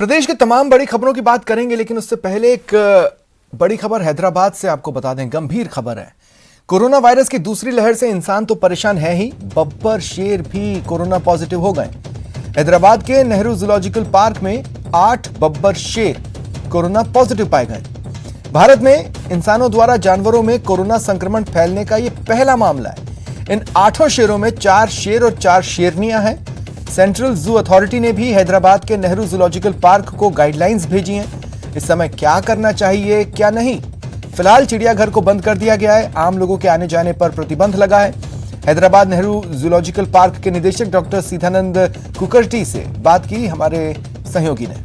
प्रदेश की तमाम बड़ी खबरों की बात करेंगे, लेकिन उससे पहले एक बड़ी खबर हैदराबाद से आपको बता दें। गंभीर खबर है। कोरोना वायरस की दूसरी लहर से इंसान तो परेशान है ही, बब्बर शेर भी कोरोना पॉजिटिव हो गए। हैदराबाद के नेहरू जूलॉजिकल पार्क में 8 बब्बर शेर कोरोना पॉजिटिव पाए गए। भारत में इंसानों द्वारा जानवरों में कोरोना संक्रमण फैलने का यह पहला मामला है। इन 8 शेरों में 4 शेर और 4 शेरनियां हैं। सेंट्रल जू अथॉरिटी ने भी हैदराबाद के नेहरू जूलॉजिकल पार्क को गाइडलाइंस भेजी हैं। इस समय क्या करना चाहिए, क्या नहीं। फिलहाल चिड़ियाघर को बंद कर दिया गया है। आम लोगों के आने जाने पर प्रतिबंध लगा है। हैदराबाद नेहरू जूलॉजिकल पार्क के निदेशक डॉक्टर सीतानंद कुकर्टी से बात की हमारे सहयोगी ने।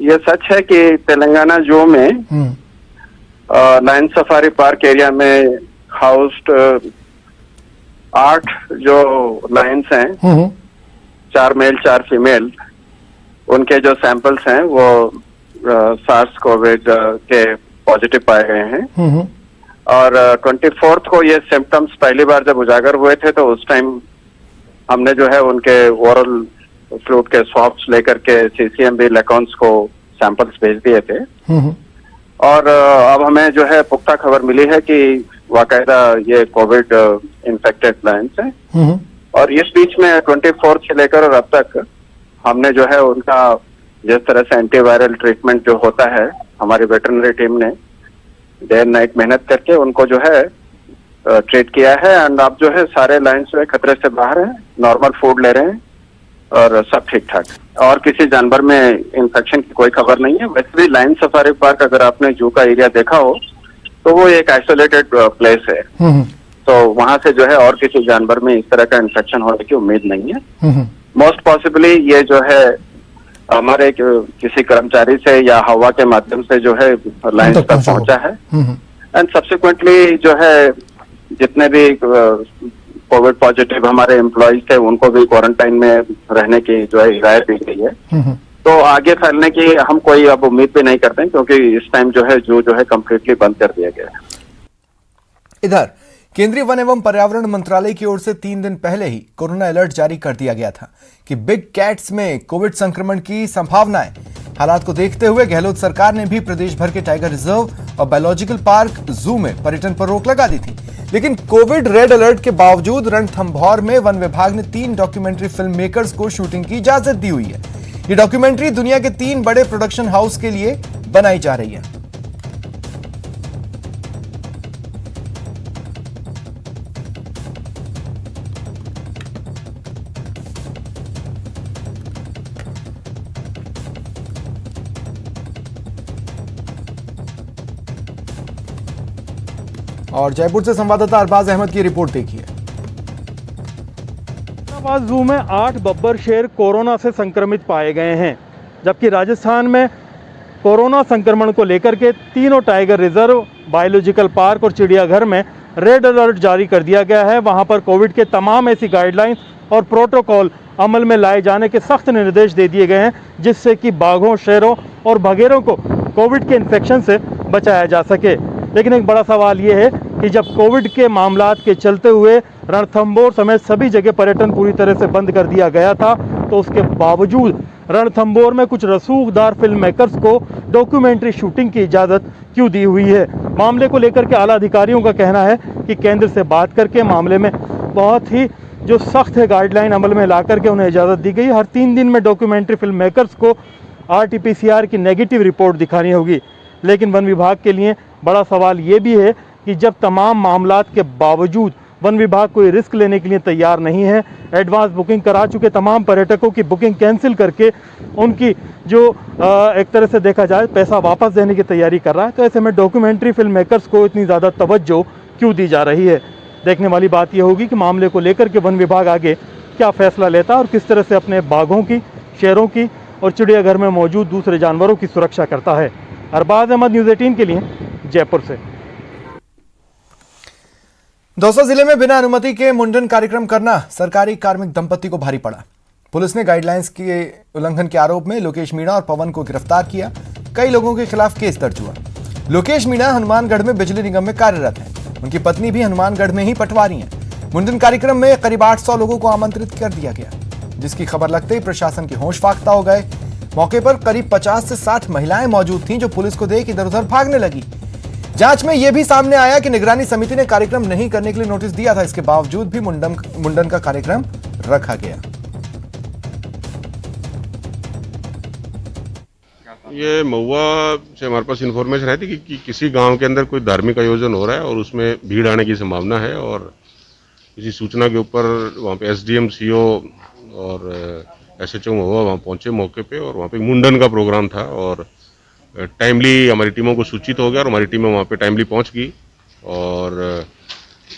ये सच है कि तेलंगाना जू में लायन सफारी पार्क एरिया में हाउस्ड 8 जो लायंस हैं, 4 मेल 4 फीमेल, उनके जो सैंपल्स हैं वो सार्स कोविड के पॉजिटिव पाए गए हैं। और 24 को ये सिम्टम्स पहली बार जब उजागर हुए थे तो उस टाइम हमने जो है उनके ओरल फ्लूइड के स्वैब्स लेकर के CCMB लेकॉन्स को सैंपल्स भेज दिए थे। और अब हमें जो है पुख्ता खबर मिली है कि वाकायदा ये कोविड इन्फेक्टेड लायंस है। और इस बीच में 24 से लेकर और अब तक हमने जो है उनका जिस तरह से एंटीवायरल ट्रीटमेंट जो होता है, हमारी वेटरनरी टीम ने डे एंड नाइट मेहनत करके उनको जो है ट्रीट किया है। एंड अब जो है सारे लायंस जो है खतरे से बाहर है, नॉर्मल फूड ले रहे हैं और सब ठीक ठाक। और किसी जानवर में इन्फेक्शन की कोई खबर नहीं है। वैसे भी लायन सफारी पार्क अगर आपने जू का एरिया देखा हो तो वो एक आइसोलेटेड प्लेस है, तो वहां से जो है और किसी जानवर में इस तरह का इन्फेक्शन होने की उम्मीद नहीं है। मोस्ट पॉसिबली ये जो है हमारे किसी कर्मचारी से या हवा के माध्यम से जो है लायंस तक पहुंचा है। एंड सब्सिक्वेंटली जो है जितने भी कोविड पॉजिटिव हमारे एम्प्लॉयज थे उनको भी क्वारंटाइन में रहने की जो है हिदायत दी गई है। तो आगे फैलने की हम कोई अब उम्मीद भी नहीं करते हैं, क्योंकि इस टाइम जो है जू जो है कम्प्लीटली बंद कर दिया गया है। इधर केंद्रीय वन एवं पर्यावरण मंत्रालय की ओर से 3 दिन पहले ही कोरोना अलर्ट जारी कर दिया गया था कि बिग कैट्स में कोविड संक्रमण की संभावना है। हालात को देखते हुए गहलोत सरकार ने भी प्रदेश भर के टाइगर रिजर्व और बायोलॉजिकल पार्क जू में पर्यटन पर रोक लगा दी थी। लेकिन कोविड रेड अलर्ट के बावजूद रणथंभौर में वन विभाग ने 3 डॉक्यूमेंट्री फिल्म मेकर्स को शूटिंग की इजाजत दी हुई है। ये डॉक्यूमेंट्री दुनिया के 3 बड़े प्रोडक्शन हाउस के लिए बनाई जा रही है। और जयपुर से संवाददाता अरबाज अहमद की रिपोर्ट देखिए। हैदराबाद जू में 8 बब्बर शेर कोरोना से संक्रमित पाए गए हैं, जबकि राजस्थान में कोरोना संक्रमण को लेकर के तीनों टाइगर रिजर्व, बायोलॉजिकल पार्क और चिड़ियाघर में रेड अलर्ट जारी कर दिया गया है। वहां पर कोविड के तमाम ऐसी गाइडलाइंस और प्रोटोकॉल अमल में लाए जाने के सख्त निर्देश दे दिए गए हैं, जिससे कि बाघों, शेरों और बघेरों को कोविड के इन्फेक्शन से बचाया जा सके। लेकिन एक बड़ा सवाल ये है कि जब कोविड के मामलात के चलते हुए रणथंभौर समेत सभी जगह पर्यटन पूरी तरह से बंद कर दिया गया था, तो उसके बावजूद रणथंभौर में कुछ रसूखदार फिल्म मेकर्स को डॉक्यूमेंट्री शूटिंग की इजाज़त क्यों दी हुई है। मामले को लेकर के आला अधिकारियों का कहना है कि केंद्र से बात करके मामले में बहुत ही जो सख्त है गाइडलाइन अमल में ला करके उन्हें इजाज़त दी गई। हर 3 दिन में डॉक्यूमेंट्री फिल्म मेकर्स को RT-PCR की नेगेटिव रिपोर्ट दिखानी होगी। लेकिन वन विभाग के लिए बड़ा सवाल ये भी है कि जब तमाम मामलात के बावजूद वन विभाग कोई रिस्क लेने के लिए तैयार नहीं है, एडवांस बुकिंग करा चुके तमाम पर्यटकों की बुकिंग कैंसिल करके उनकी जो एक तरह से देखा जाए पैसा वापस देने की तैयारी कर रहा है, तो ऐसे में डॉक्यूमेंट्री फिल्म मेकर्स को इतनी ज़्यादा तवज्जो क्यों दी जा रही है। देखने वाली बात यह होगी कि मामले को लेकर के वन विभाग आगे क्या फैसला लेता है और किस तरह से अपने बाघों की, शेरों की और चिड़ियाघर में मौजूद दूसरे जानवरों की सुरक्षा करता है। अरबाज अहमद, न्यूज़ 18 के लिए जयपुर से। दौसा जिले में बिना अनुमति के मुंडन कार्यक्रम करना सरकारी कार्मिक दंपति को भारी पड़ा। पुलिस ने गाइडलाइंस के उल्लंघन के आरोप में लोकेश मीणा और पवन को गिरफ्तार किया। कई लोगों के खिलाफ केस दर्ज हुआ। लोकेश मीणा हनुमानगढ़ में बिजली निगम में कार्यरत हैं। उनकी पत्नी भी हनुमानगढ़ में ही पटवारी हैं। मुंडन कार्यक्रम में करीब 800 लोगों को आमंत्रित कर दिया गया। जिसकी खबर लगते ही प्रशासन के होश फाख्ता हो गए। मौके पर करीब 50 से 60 महिलाएं मौजूद थीं जो पुलिस को देख इधर उधर भागने लगी। जांच में यह भी सामने आया कि निगरानी समिति ने कार्यक्रम नहीं करने के लिए नोटिस दिया था, इसके बावजूद भी मुंडन का कार्यक्रम रखा गया। ये महुआ से हमारे पास इन्फॉर्मेशन है थी कि किसी गांव के अंदर कोई धार्मिक आयोजन हो रहा है और उसमें भीड़ आने की संभावना है, और इसी सूचना के ऊपर वहाँ पे एसडीएम, सीओ और एसएचओ महुआ वहाँ पहुँचे मौके पे, और वहाँ पे मुंडन का प्रोग्राम था और टाइमली हमारी टीमों को सूचित हो गया और हमारी टीमें वहाँ पे टाइमली पहुँच गई और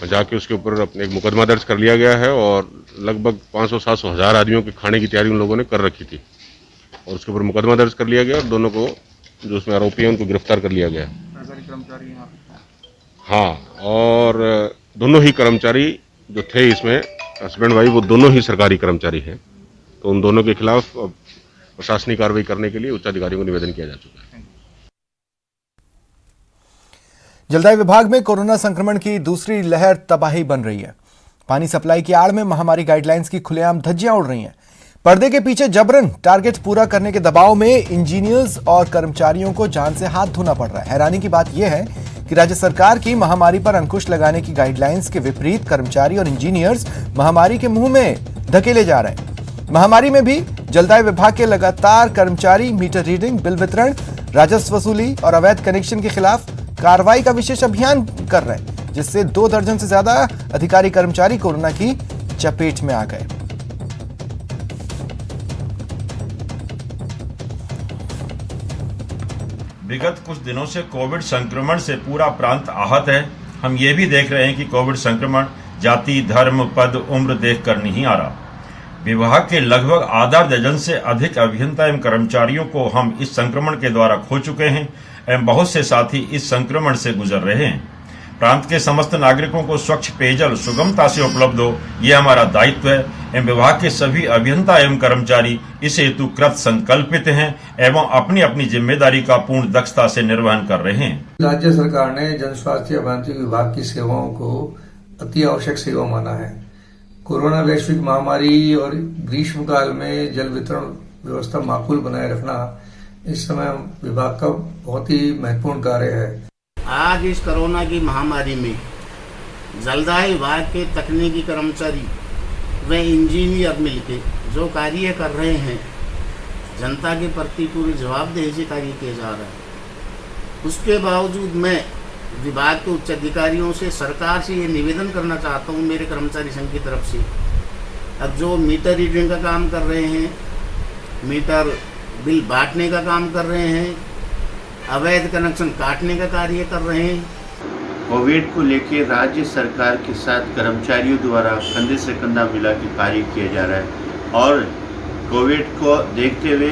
जाके उसके ऊपर अपने एक मुकदमा दर्ज कर लिया गया है और लगभग 500-700 हज़ार आदमियों के खाने की तैयारी उन लोगों ने कर रखी थी और उसके ऊपर मुकदमा दर्ज कर लिया गया और दोनों को जो उसमें आरोपी हैं उनको गिरफ्तार कर लिया गया। हाँ, और दोनों ही कर्मचारी जो थे इसमें हस्बैंड वाइफ वो दोनों ही सरकारी कर्मचारी हैं, तो उन दोनों के खिलाफ प्रशासनिक कार्रवाई करने के लिए उच्च अधिकारियों को निवेदन किया जा चुका है। जलदाय विभाग में कोरोना संक्रमण की दूसरी लहर तबाही बन रही है। पानी सप्लाई की आड़ में महामारी गाइडलाइंस की खुलेआम धज्जियां उड़ रही हैं। पर्दे के पीछे जबरन टारगेट पूरा करने के दबाव में इंजीनियर्स और कर्मचारियों को जान से हाथ धोना पड़ रहा है। हैरानी की बात यह है कि राज्य सरकार की महामारी पर अंकुश लगाने की गाइडलाइंस के विपरीत कर्मचारी और इंजीनियर्स महामारी के मुंह में धकेले जा रहे हैं। महामारी में भी जलदाय विभाग के लगातार कर्मचारी मीटर रीडिंग, बिल वितरण, राजस्व वसूली और अवैध कनेक्शन के खिलाफ कार्रवाई का विशेष अभियान कर रहे हैं, जिससे 2 दर्जन से ज्यादा अधिकारी कर्मचारी कोरोना की चपेट में आ गए। विगत कुछ दिनों से कोविड संक्रमण से पूरा प्रांत आहत है। हम ये भी देख रहे हैं कि कोविड संक्रमण जाति, धर्म, पद, उम्र देखकर नहीं आ रहा। विभाग के लगभग आधा दर्जन से अधिक अभियंता एवं कर्मचारियों को हम इस संक्रमण के द्वारा खो चुके हैं एवं बहुत से साथी इस संक्रमण से गुजर रहे हैं। प्रांत के समस्त नागरिकों को स्वच्छ पेयजल सुगमता से उपलब्ध हो, ये हमारा दायित्व है एवं विभाग के सभी अभियंता एवं कर्मचारी इस हेतु कृत संकल्पित हैं एवं अपनी अपनी जिम्मेदारी का पूर्ण दक्षता से निर्वहन कर रहे हैं। राज्य सरकार ने जन स्वास्थ्य अभियांत्रिकी विभाग की सेवाओं को अति आवश्यक सेवा माना है। कोरोना वैश्विक महामारी और ग्रीष्म काल में जल वितरण व्यवस्था माकूल बनाए रखना इस समय विभाग का बहुत ही महत्वपूर्ण कार्य है। आज इस कोरोना की महामारी में जलदाय विभाग के तकनीकी कर्मचारी व इंजीनियर मिलकर जो कार्य कर रहे हैं, जनता के प्रति पूरी जवाबदेही से कार्य किया जा रहा है। उसके बावजूद मैं विभाग के उच्च अधिकारियों से, सरकार से ये निवेदन करना चाहता हूँ मेरे कर्मचारी संघ की तरफ से, अब जो मीटर रीडिंग का काम कर रहे हैं, मीटर बिल बांटने का काम कर रहे हैं, अवैध कनेक्शन काटने का कार्य कर रहे हैं। कोविड को लेकर राज्य सरकार के साथ कर्मचारियों द्वारा कंधे से कंधा मिला के कार्य किया जा रहा है और कोविड को देखते हुए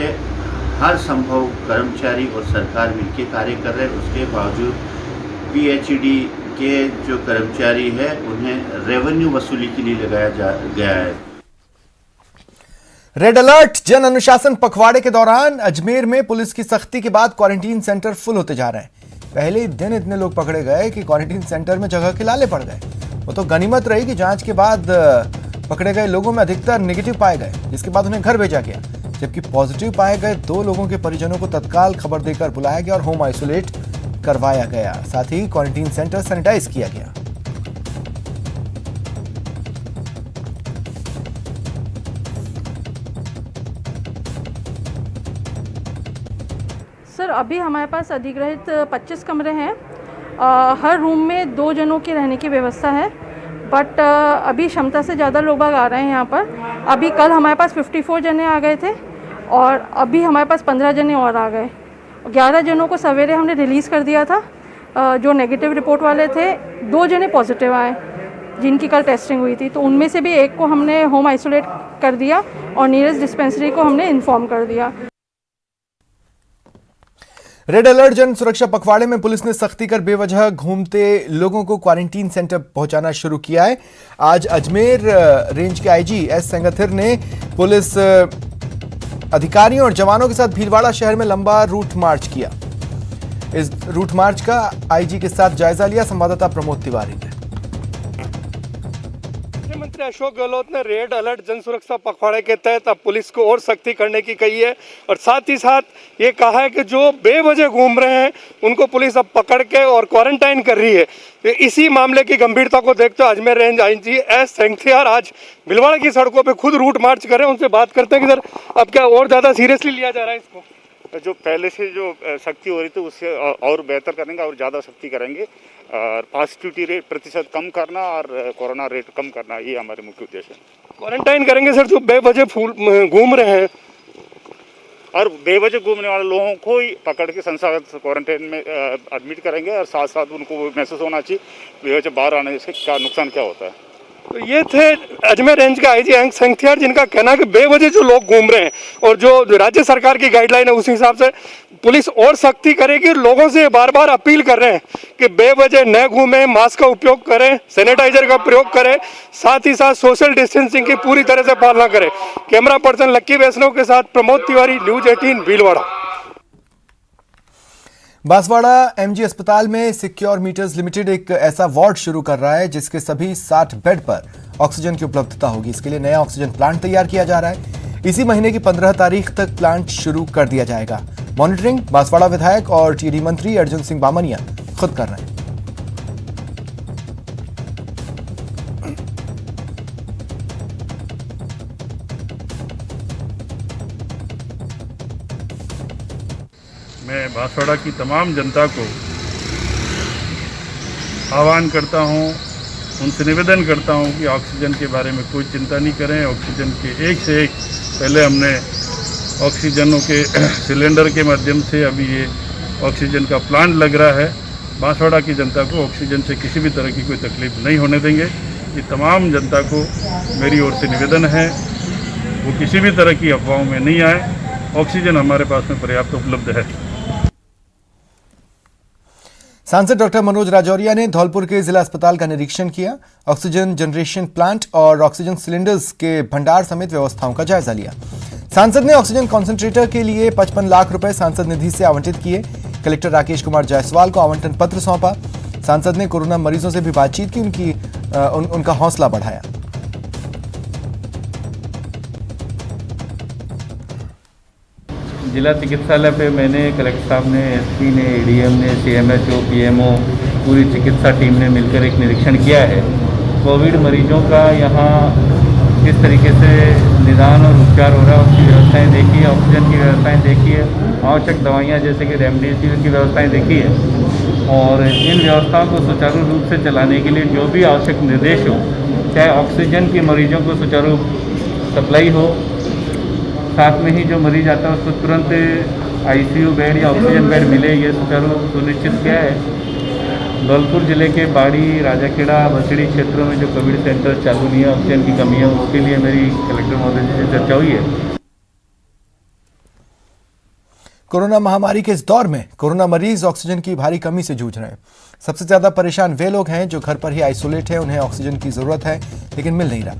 हर संभव कर्मचारी और सरकार मिलकर कार्य कर रहे हैं। उसके बावजूद पीएचडी के जो कर्मचारी है उन्हें रेवेन्यू वसूली के लिए लगाया गया है। रेड अलर्ट जन अनुशासन पखवाड़े के दौरान अजमेर में पुलिस की सख्ती के बाद क्वारंटीन सेंटर फुल होते जा रहे हैं। पहले दिन इतने लोग पकड़े गए कि क्वारंटीन सेंटर में जगह के लाले पड़ गए। वो तो गनीमत रही कि जांच के बाद पकड़े गए लोगों में अधिकतर नेगेटिव पाए गए, जिसके बाद उन्हें घर भेजा गया, जबकि पॉजिटिव पाए गए 2 लोगों के परिजनों को तत्काल खबर देकर बुलाया गया और होम आइसोलेट करवाया गया। साथ ही क्वारंटीन सेंटर सैनिटाइज किया गया। सर, अभी हमारे पास अधिग्रहित 25 कमरे हैं। हर रूम में 2 जनों की रहने की व्यवस्था है, बट अभी क्षमता से ज़्यादा लोग आ रहे हैं यहाँ पर। अभी कल हमारे पास 54 जने आ गए थे और अभी हमारे पास 15 जने और आ गए। 11 जनों को सवेरे हमने रिलीज़ कर दिया था, जो नेगेटिव रिपोर्ट वाले थे। 2 जने पॉजिटिव आए जिनकी कल टेस्टिंग हुई थी, तो उनमें से भी एक को हमने होम आइसोलेट कर दिया और नियरेस्ट डिस्पेंसरी को हमने इन्फॉर्म कर दिया। रेड अलर्ट जन सुरक्षा पखवाड़े में पुलिस ने सख्ती कर बेवजह घूमते लोगों को क्वारंटीन सेंटर पहुंचाना शुरू किया है। आज अजमेर रेंज के आईजी एस सेंगाथिर ने पुलिस अधिकारियों और जवानों के साथ भीलवाड़ा शहर में लंबा रूट मार्च किया। इस रूट मार्च का आईजी के साथ जायजा लिया संवाददाता प्रमोद तिवारी ने। मुख्यमंत्री अशोक गहलोत ने रेड अलर्ट जन सुरक्षा पखवाड़े के तहत अब पुलिस को और सख्ती करने की कही है और साथ ही साथ ये कहा है कि जो बेवजह घूम रहे हैं उनको पुलिस अब पकड़ के और क्वारंटाइन कर रही है। इसी मामले की गंभीरता को देखते हुए अजमेर रेंज आईजी एस सेंथियार आज भिलवाड़ा की सड़कों पर खुद रूट मार्च कर रहे हैं। उनसे बात करते हैं कि सर अब क्या और ज़्यादा सीरियसली लिया जा रहा है इसको? जो पहले से जो सख्ती हो रही थी उससे और बेहतर करेंगे और ज़्यादा सख्ती करेंगे और पॉजिटिविटी रेट प्रतिशत कम करना और कोरोना रेट कम करना, ये हमारे मुख्य उद्देश्य है। क्वारंटाइन करेंगे सर जो बेवजह घूम रहे हैं और बेवजह घूमने वाले लोगों को ही पकड़ के संस्थागत क्वारंटाइन में एडमिट करेंगे और साथ साथ उनको महसूस होना चाहिए बेवजह बाहर आने से क्या नुकसान क्या होता है। तो ये थे अजमेर रेंज के आईजी एस सेंथियार, जिनका कहना है कि बेवजह जो लोग घूम रहे हैं और जो राज्य सरकार की गाइडलाइन है उस हिसाब से पुलिस और सख्ती करेगी। लोगों से बार बार अपील कर रहे हैं कि बेवजह न घूमें, मास्क का उपयोग करें, सैनिटाइजर का प्रयोग करें, साथ ही साथ सोशल डिस्टेंसिंग की पूरी तरह से पालना करें। कैमरा पर्सन लक्की वैष्णव के साथ प्रमोद तिवारी, न्यूज 18 भीलवाड़ा। बांसवाड़ा एमजी अस्पताल में सिक्योर मीटर्स लिमिटेड एक ऐसा वार्ड शुरू कर रहा है जिसके सभी 60 बेड पर ऑक्सीजन की उपलब्धता होगी। इसके लिए नया ऑक्सीजन प्लांट तैयार किया जा रहा है। इसी महीने की 15 तारीख तक प्लांट शुरू कर दिया जाएगा। मॉनिटरिंग बांसवाड़ा विधायक और टीडी मंत्री अर्जुन सिंह बामनिया खुद कर रहे हैं। मैं बांसवाड़ा की तमाम जनता को आह्वान करता हूं, उनसे निवेदन करता हूं कि ऑक्सीजन के बारे में कोई चिंता नहीं करें। ऑक्सीजन के एक से एक पहले हमने ऑक्सीजनों के सिलेंडर के माध्यम से अभी ये ऑक्सीजन का प्लांट लग रहा है। बांसवाड़ा की जनता को ऑक्सीजन से किसी भी तरह की कोई तकलीफ नहीं होने देंगे। ये तमाम जनता को मेरी ओर से निवेदन है वो किसी भी तरह की अफवाहों में नहीं आए। ऑक्सीजन हमारे पास में पर्याप्त उपलब्ध है। सांसद डॉक्टर मनोज राजौरिया ने धौलपुर के जिला अस्पताल का निरीक्षण किया। ऑक्सीजन जनरेशन प्लांट और ऑक्सीजन सिलेंडर्स के भंडार समेत व्यवस्थाओं का जायजा लिया। सांसद ने ऑक्सीजन कॉन्सेंट्रेटर के लिए 55 लाख रुपए सांसद निधि से आवंटित किए। कलेक्टर राकेश कुमार जायसवाल को आवंटन पत्र सौंपा। सांसद ने कोरोना मरीजों से भी बातचीत की, उनका हौसला बढ़ाया। जिला चिकित्सालय पे मैंने कलेक्टर साहब ने, एसपी ने, एडीएम ने, सीएमएचओ, पीएमओ, पूरी चिकित्सा टीम ने मिलकर एक निरीक्षण किया है। कोविड मरीजों का यहाँ किस तरीके से निदान और उपचार हो रहा है उसकी व्यवस्थाएं देखी है, ऑक्सीजन की व्यवस्थाएं देखी है, आवश्यक दवाइयाँ जैसे कि रेमडेसिविर की व्यवस्थाएं देखी है और इन व्यवस्थाओं को सुचारू रूप से चलाने के लिए जो भी आवश्यक निर्देश हो, चाहे ऑक्सीजन के मरीजों को सुचारू सप्लाई हो, साथ में ही जो मरीज आता है उसको तुरंत आईसीयू बेड या ऑक्सीजन बेड मिले, ये सुचारू सुनिश्चित किया है। धौलपुर जिले के बाड़ी, राजाखेड़ा, बसड़ी क्षेत्रों में जो कोविड सेंटर चालू नहीं है, ऑक्सीजन की कमी है, उसके लिए मेरी कलेक्टर महोदय से चर्चा हुई है। कोरोना महामारी के इस दौर में कोरोना मरीज ऑक्सीजन की भारी कमी से जूझ रहे हैं। सबसे ज्यादा परेशान वे लोग हैं जो घर पर ही आइसोलेट हैं, उन्हें ऑक्सीजन की जरूरत है लेकिन मिल नहीं रहा।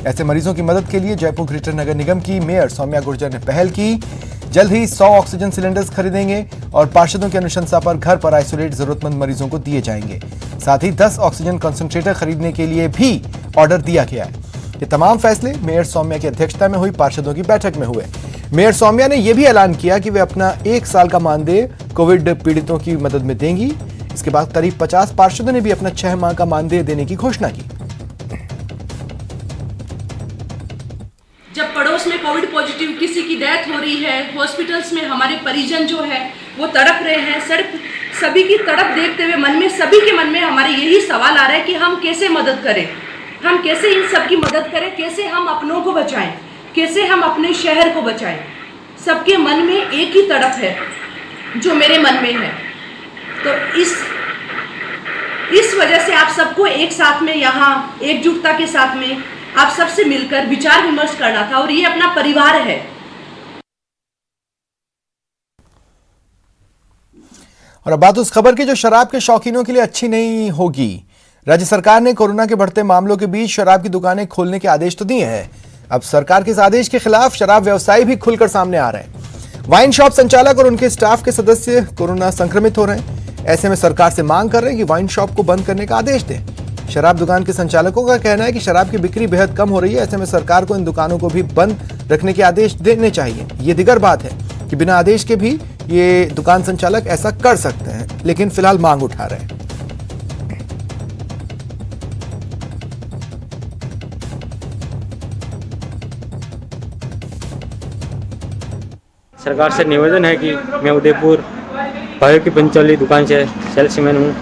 ऐसे मरीजों की मदद के लिए जयपुर ग्रेटर नगर निगम की मेयर सौम्या गुर्जर ने पहल की। जल्द ही 100 ऑक्सीजन सिलेंडर्स खरीदेंगे और पार्षदों की अनुशंसा पर घर पर आइसोलेट जरूरतमंद मरीजों को दिए जाएंगे। साथ ही 10 ऑक्सीजन कंसंट्रेटर खरीदने के लिए भी ऑर्डर दिया गया है। ये तमाम फैसले मेयर सौम्या की अध्यक्षता में हुई पार्षदों की बैठक में हुए। मेयर सौम्या ने यह भी ऐलान किया कि वे अपना 1 साल का मानदेय कोविड पीड़ितों की मदद में देंगी। इसके बाद करीब 50 पार्षदों ने भी अपना 6 माह का मानदेय देने की घोषणा की। जब पड़ोस में कोविड पॉजिटिव किसी की डेथ हो रही है, हॉस्पिटल्स में हमारे परिजन जो है वो तड़प रहे हैं, सभी की तड़प देखते हुए सभी के मन में हमारे यही सवाल आ रहा है कि हम कैसे मदद करें, हम कैसे इन सब की मदद करें, कैसे हम अपनों को बचाएं, कैसे हम अपने शहर को बचाएं। सबके मन में एक ही तड़प है जो मेरे मन में है। तो इस वजह से आप सबको एक साथ में यहाँ एकजुटता के साथ में आप सबसे मिलकर विचार विमर्श करना था और ये अपना परिवार है। और अब बात उस खबर की जो शराब के शौकीनों के लिए अच्छी नहीं होगी। राज्य सरकार ने कोरोना के बढ़ते मामलों के बीच शराब की दुकानें खोलने के आदेश तो दिए हैं। अब सरकार के इस आदेश के खिलाफ शराब व्यवसायी भी खुलकर सामने आ रहे हैं। वाइन शॉप संचालक और उनके स्टाफ के सदस्य कोरोना संक्रमित हो रहे हैं। ऐसे में सरकार से मांग कर रहे हैं कि वाइन शॉप को बंद करने का आदेश दें। शराब दुकान के संचालकों का कहना है कि शराब की बिक्री बेहद कम हो रही है। ऐसे में सरकार को इन दुकानों को भी बंद रखने के आदेश देने चाहिए। ये दिगर बात है कि बिना आदेश के भी ये दुकान संचालक ऐसा कर सकते हैं, लेकिन फिलहाल मांग उठा रहे हैं। सरकार से निवेदन है कि मैं उदयपुर भाइयों की पंचाली दुकान से सेल्समैन हूँ।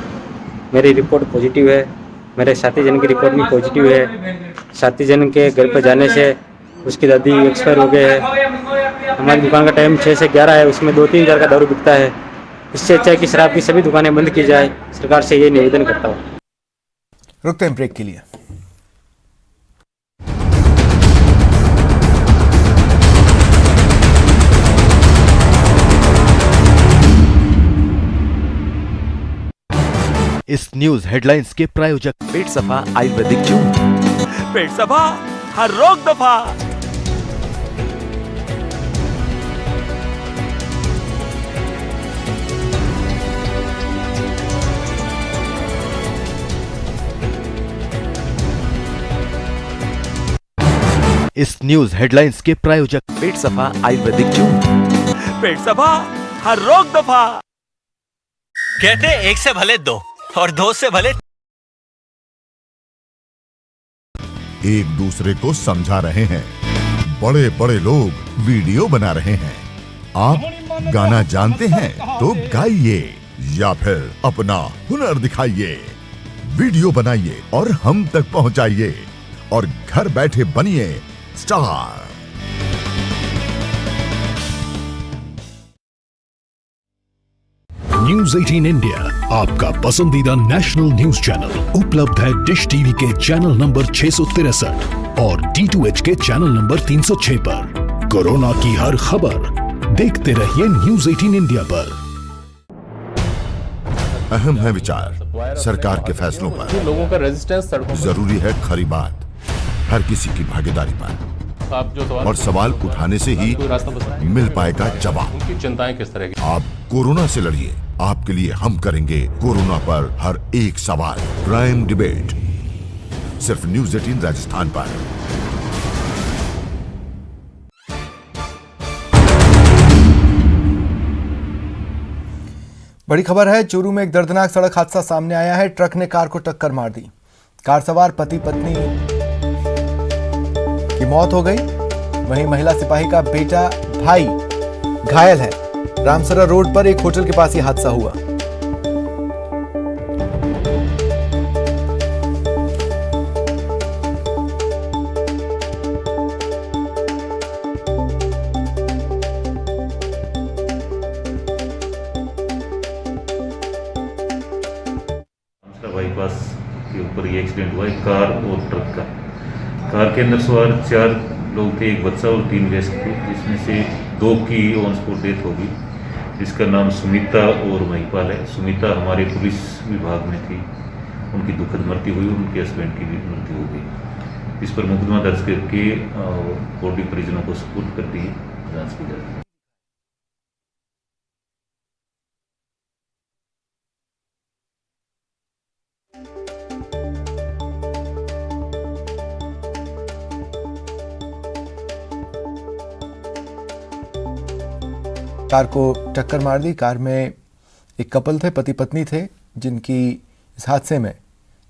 मेरी रिपोर्ट पॉजिटिव है, मेरे साथी जन की रिपोर्ट भी पॉजिटिव है। साथी जन के घर पर जाने से उसकी दादी एक्सपायर हो गए है। हमारी दुकान का टाइम 6 से 11 है, उसमें 2-3 हज़ार का दारू बिकता है। इससे अच्छा है कि शराब की सभी दुकानें बंद की जाए। सरकार से ये निवेदन करता हूँ। रुकते हैं ब्रेक के लिए। इस न्यूज हेडलाइंस के प्रायोजक पेट सफा आयुर्वेदिक चूर्ण। पेट सफा हर रोग दफा। इस न्यूज हेडलाइंस के प्रायोजक पेट सफा आयुर्वेदिक चूर्ण। पेट सफा हर रोग दफा। कहते एक से भले दो और दो से भले। एक दूसरे को समझा रहे हैं, बड़े बड़े लोग वीडियो बना रहे हैं। आप गाना जानते हैं तो गाइए या फिर अपना हुनर दिखाइए। वीडियो बनाइए और हम तक पहुंचाइए और घर बैठे बनिए स्टार। न्यूज 18 इंडिया आपका पसंदीदा नेशनल न्यूज चैनल उपलब्ध है डिश टीवी के चैनल नंबर 663 और D2H के चैनल नंबर 306 पर। कोरोना की हर खबर देखते रहिए न्यूज 18 इंडिया पर। अहम है विचार सरकार के फैसलों पर। लोगों का रेजिस्टेंस जरूरी है खरी बात हर किसी की भागीदारी पर। आप जो और सवाल उठाने से ही मिल पाएगा जवाब। उनकी चिंताएं किस तरह की? आप कोरोना से लड़िए, आपके लिए हम करेंगे कोरोना पर हर एक सवाल। प्राइम डिबेट सिर्फ न्यूज 18 राजस्थान पर। बड़ी खबर है, चूरू में एक दर्दनाक सड़क हादसा सामने आया है। ट्रक ने कार को टक्कर मार दी। कार सवार पति पत्नी की मौत हो गई, वहीं महिला सिपाही का बेटा भाई घायल है। रामसरा रोड पर एक होटल के पास ये हादसा हुआ। बाईपास के ऊपर ये एक्सीडेंट हुआ है, कार और ट्रक का। कार के अंदर सवार 4 लोग थे, एक बच्चा और 3 वयस्क थे, जिसमें से 2 की ऑन स्पॉट डेथ हो गई, जिसका नाम सुमिता और महिपाल है। सुमिता हमारे पुलिस विभाग में थी, उनकी दुखद मृत्यु हुई, उनके हस्बैंड की भी मृत्यु हो गई। इस पर मुकदमा दर्ज करके बॉडी परिजनों को सुपुर्द कर दी, जांच की जा रही है। कार को टक्कर मार दी। कार में एक कपल थे, पति पत्नी थे, जिनकी इस हादसे में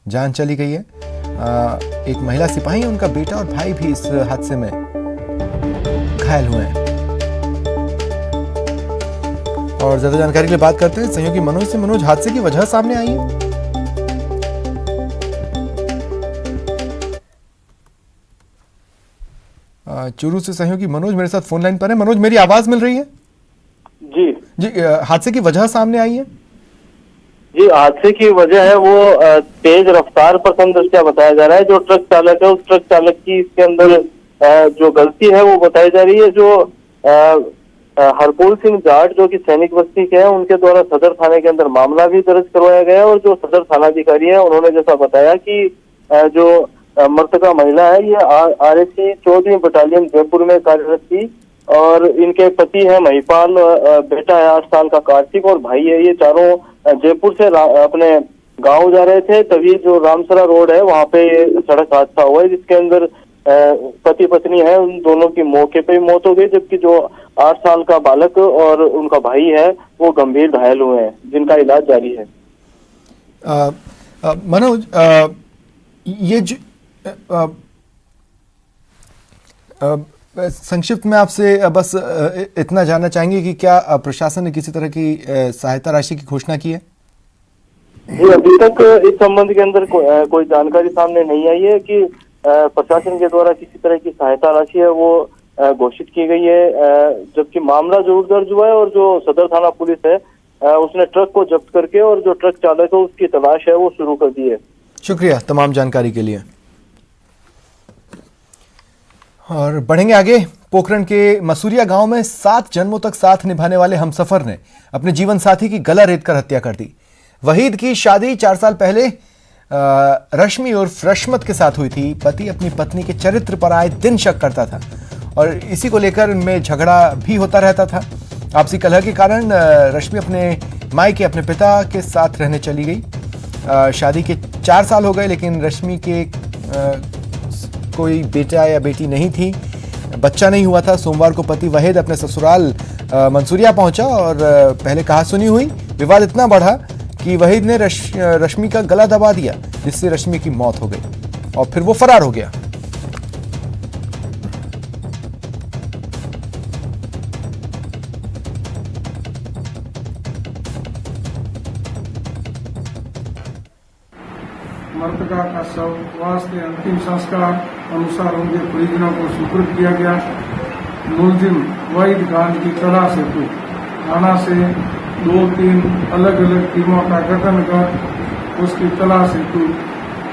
जान चली गई है। एक महिला सिपाही, उनका बेटा और भाई भी इस हादसे में घायल हुए हैं। और ज्यादा जानकारी के लिए बात करते हैं सहयोगी मनोज से। मनोज, हादसे की वजह सामने आई है? चूरू से सहयोगी मनोज मेरे साथ फोन लाइन पर है। मनोज, मेरी आवाज मिल रही है? जी, हादसे की वजह सामने आई है? जी, हादसे की वजह है वो तेज रफ्तार पर कम दृष्टिया बताया जा रहा है। जो ट्रक चालक है, उस ट्रक चालक की इसके अंदर जो गलती है वो बताई जा रही है। जो हरपुल सिंह जाट जो कि सैनिक बस्ती के हैं, उनके द्वारा सदर थाने के अंदर मामला भी दर्ज करवाया गया। और जो सदर थानाधिकारी है, उन्होंने जैसा बताया कि जो मृतका महिला है ये RSC 14वीं बटालियन जयपुर में कार्यरत थी और इनके पति है महिपाल, बेटा है 8 साल का कार्तिक और भाई है। ये चारों जयपुर से अपने गांव जा रहे थे, तभी जो रामसरा रोड है वहां पे सड़क हादसा हुआ है, जिसके अंदर पति पत्नी है, उन दोनों की मौके पे ही मौत हो गई, जबकि जो 8 साल का बालक और उनका भाई है वो गंभीर घायल हुए हैं, जिनका इलाज जारी है। मनोज, ये संक्षिप्त में आपसे बस इतना जानना चाहेंगे कि क्या प्रशासन ने किसी तरह की सहायता राशि की घोषणा की है? जी, अभी तक इस संबंध के अंदर कोई जानकारी सामने नहीं आई है कि प्रशासन के द्वारा किसी तरह की सहायता राशि है वो घोषित की गई है, जबकि मामला जरूर दर्ज हुआ है और जो सदर थाना पुलिस है उसने ट्रक को जब्त करके और जो ट्रक चालक है उसकी तलाश है वो शुरू कर दी है। शुक्रिया तमाम जानकारी के लिए। और बढ़ेंगे आगे। पोखरण के मसूरिया गांव में 7 जन्मों तक साथ निभाने वाले हमसफर ने अपने जीवन साथी की गला रेतकर हत्या कर दी। वहीद की शादी 4 साल पहले रश्मि उर्फ रश्मत के साथ हुई थी। पति अपनी पत्नी के चरित्र पर आए दिन शक करता था और इसी को लेकर उनमें झगड़ा भी होता रहता था। आपसी कलह के कारण रश्मि अपने मायके अपने पिता के साथ रहने चली गई। शादी के 4 साल हो गए, लेकिन रश्मि के कोई बेटा या बेटी नहीं थी, बच्चा नहीं हुआ था। सोमवार को पति वहीद अपने ससुराल मंसूरिया पहुंचा और पहले कहासुनी हुई। विवाद इतना बढ़ा कि वहीद ने रश्मि का गला दबा दिया, जिससे रश्मि की मौत हो गई और फिर वो फरार हो गया। मृतका का शव वास्ते अंतिम संस्कार अनुसार उनके परिजनों को सुपुर्द किया गया। मुलजिम वहीद खान की तलाश हेतु थाना से 2-3 अलग अलग टीमों का गठन कर उसकी तलाश हेतु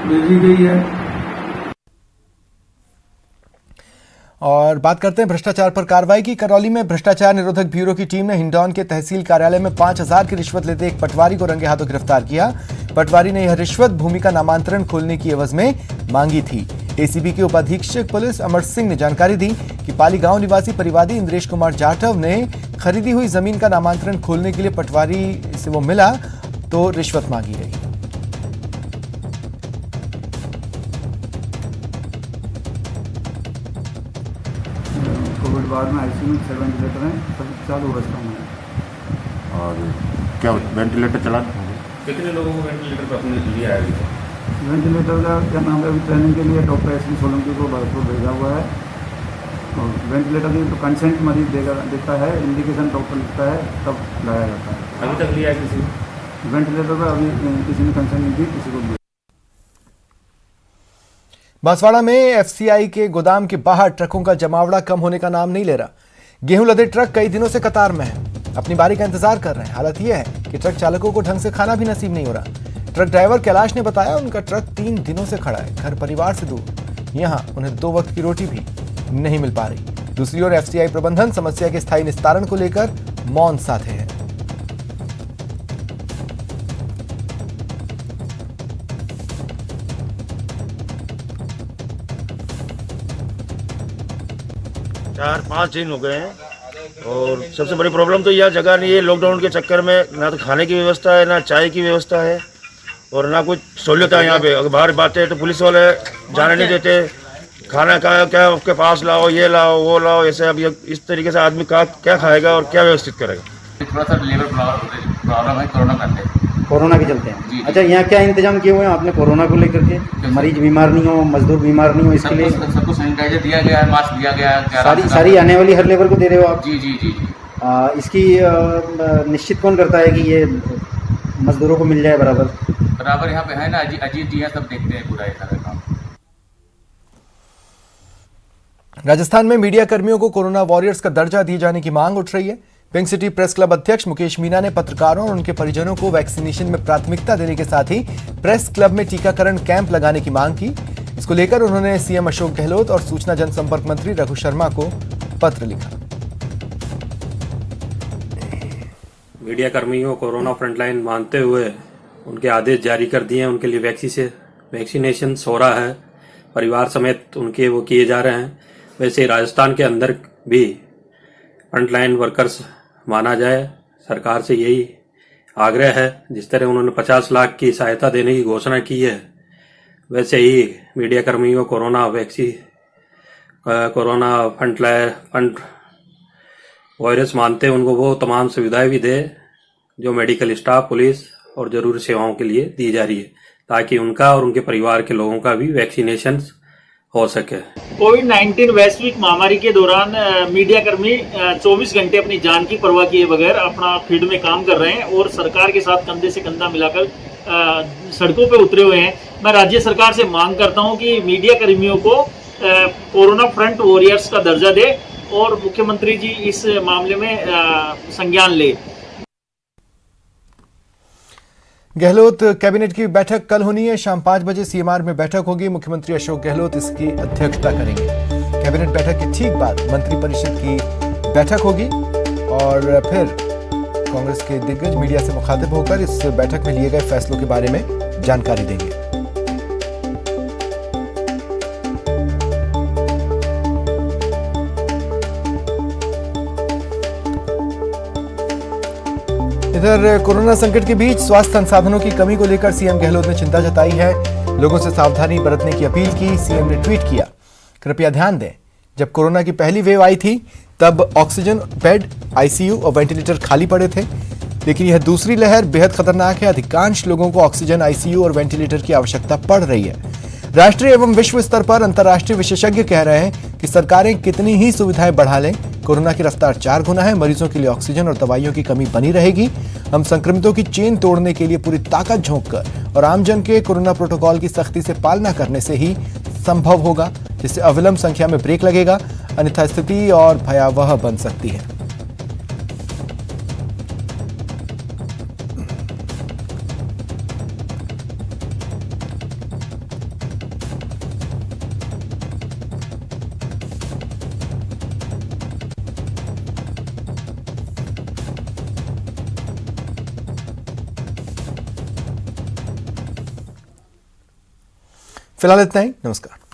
भेजी गई है। और बात करते हैं भ्रष्टाचार पर कार्रवाई की। करौली में भ्रष्टाचार निरोधक ब्यूरो की टीम ने हिंडौन के तहसील कार्यालय में 5000 की रिश्वत लेते एक पटवारी को रंगे हाथों गिरफ्तार किया। पटवारी ने यह रिश्वत भूमि का नामांतरण खोलने की एवज में मांगी थी। एसीबी के उपाधीक्षक पुलिस अमर सिंह ने जानकारी दी कि पाली गांव निवासी परिवादी इंद्रेश कुमार जाटव ने खरीदी हुई जमीन का नामांतरण खोलने के लिए पटवारी से वो मिला तो रिश्वत मांगी गई। कोविड वार्ड में आईसीयू में 7 वेंटिलेटर हैं, सब चालू अवस्था में है। और क्या वेंटिलेटर चला? कितने लोगों को वेंटिलेटर पर अपने लिया है? वेंटिलेटर का क्या नाम है, अभी ट्रेनिंग के लिए डॉक्टर एस सोलंकी को भरतपुर भेजा हुआ है। और वेंटिलेटर की तो कंसेंट मरीज देता है, इंडिकेशन डॉक्टर लिखता है, तब लगाया जाता है। अभी तक लिया है किसी वेंटिलेटर पर? अभी किसी ने कंसेंट नहीं दी, किसी को लिया। बांसवाड़ा में एफसीआई के गोदाम के बाहर ट्रकों का जमावड़ा कम होने का नाम नहीं ले रहा। गेहूं लदे ट्रक कई दिनों से कतार में है, अपनी बारी का इंतजार कर रहे हैं। हालत यह है कि ट्रक चालकों को ढंग से खाना भी नसीब नहीं हो रहा। ट्रक ड्राइवर कैलाश ने बताया उनका ट्रक 3 दिनों से खड़ा है, घर परिवार से दूर। यहां उन्हें 2 वक्त की रोटी भी नहीं मिल पा रही। दूसरी ओर एफसीआई प्रबंधन समस्या के स्थायी निस्तारण को लेकर मौन साधे है। चार 5 दिन हो गए हैं और सबसे बड़ी प्रॉब्लम तो यह जगह नहीं है। लॉकडाउन के चक्कर में ना तो खाने की व्यवस्था है, ना चाय की व्यवस्था है और ना कुछ सहूलियत है यहाँ पे। अगर बाहर बातें तो पुलिस वाले जाने नहीं देते। खाना का क्या आपके पास लाओ, ये लाओ, वो लाओ, ऐसे अब इस तरीके से आदमी क्या खाएगा और क्या व्यवस्थित करेगा। थोड़ा सा लेबर प्रॉब्लम है कोरोना के चलते हैं। अच्छा, यहाँ क्या इंतजाम किए हुए हैं आपने कोरोना को लेकर के? मरीज बीमार नहीं हो, मजदूर बीमार नहीं हो, इसके लिए सबको सैनिटाइजर दिया गया है, मास्क दिया गया है। सारी आने वाली हर लेबर को दे रहे हो आप? जी जी जी। इसकी निश्चित कौन करता है कि ये मजदूरों को मिल जाए बराबर? यहाँ पे है ना अजीत जी हैं, सब देखते हैं पूरा ऐसा काम। राजस्थान में मीडिया कर्मियों को कोरोना वॉरियर्स का दर्जा दिए जाने की मांग उठ रही है। पिंक सिटी प्रेस क्लब अध्यक्ष मुकेश मीना ने पत्रकारों और उनके परिजनों को वैक्सीनेशन में प्राथमिकता देने के साथ ही प्रेस क्लब में टीकाकरण कैंप लगाने की मांग की। इसको लेकर उन्होंने सीएम अशोक गहलोत और सूचना जनसंपर्क मंत्री रघु शर्मा को पत्र लिखा। मीडिया कर्मियों को कोरोना फ्रंटलाइन मानते हुए उनके आदेश जारी कर दिए हैं। उनके लिए वैक्सीनेशन हो रहा है, परिवार समेत उनके वो किए जा रहे हैं। वैसे राजस्थान के अंदर भी फ्रंटलाइन वर्कर्स माना जाए, सरकार से यही आग्रह है। जिस तरह उन्होंने 50 लाख की सहायता देने की घोषणा की है, वैसे ही मीडिया कर्मियों को कोरोना फंड वायरस मानते हैं, उनको वो तमाम सुविधाएं भी दे जो मेडिकल स्टाफ, पुलिस और जरूरी सेवाओं के लिए दी जा रही है, ताकि उनका और उनके परिवार के लोगों का भी वैक्सीनेशन हो सके। कोविड-19 वैश्विक महामारी के दौरान मीडिया कर्मी 24 घंटे अपनी जान की परवाह किए बगैर अपना फील्ड में काम कर रहे हैं और सरकार के साथ कंधे से कंधा मिलाकर सड़कों पर उतरे हुए हैं। मैं राज्य सरकार से मांग करता हूं कि मीडिया कर्मियों को कोरोना फ्रंट वॉरियर्स का दर्जा दे और मुख्यमंत्री जी इस मामले में संज्ञान ले। गहलोत कैबिनेट की बैठक कल होनी है। शाम 5 बजे सीएमआर में बैठक होगी। मुख्यमंत्री अशोक गहलोत इसकी अध्यक्षता करेंगे। कैबिनेट बैठक के ठीक बाद मंत्रिपरिषद की बैठक होगी और फिर कांग्रेस के दिग्गज मीडिया से मुखातिब होकर इस बैठक में लिए गए फैसलों के बारे में जानकारी देंगे। इधर कोरोना संकट के बीच स्वास्थ्य संसाधनों की कमी को लेकर सीएम गहलोत ने चिंता जताई है। लोगों से सावधानी बरतने की अपील की। सीएम ने ट्वीट किया, कृपया ध्यान दें, जब कोरोना की पहली वेव आई थी तब ऑक्सीजन बेड, आईसीयू और वेंटिलेटर खाली पड़े थे, लेकिन यह दूसरी लहर बेहद खतरनाक है। अधिकांश लोगों को ऑक्सीजन, आईसीयू और वेंटिलेटर की आवश्यकता पड़ रही है। राष्ट्रीय एवं विश्व स्तर पर अंतर्राष्ट्रीय विशेषज्ञ कह रहे हैं कि सरकारें कितनी ही सुविधाएं बढ़ा लें, कोरोना की रफ्तार 4 गुना है। मरीजों के लिए ऑक्सीजन और दवाइयों की कमी बनी रहेगी। हम संक्रमितों की चेन तोड़ने के लिए पूरी ताकत झोंककर और आमजन के कोरोना प्रोटोकॉल की सख्ती से पालना करने से ही संभव होगा, जिससे अविलंब संख्या में ब्रेक लगेगा, अन्यथा स्थिति और भयावह बन सकती है। फिलहाल इतना ही। नमस्कार।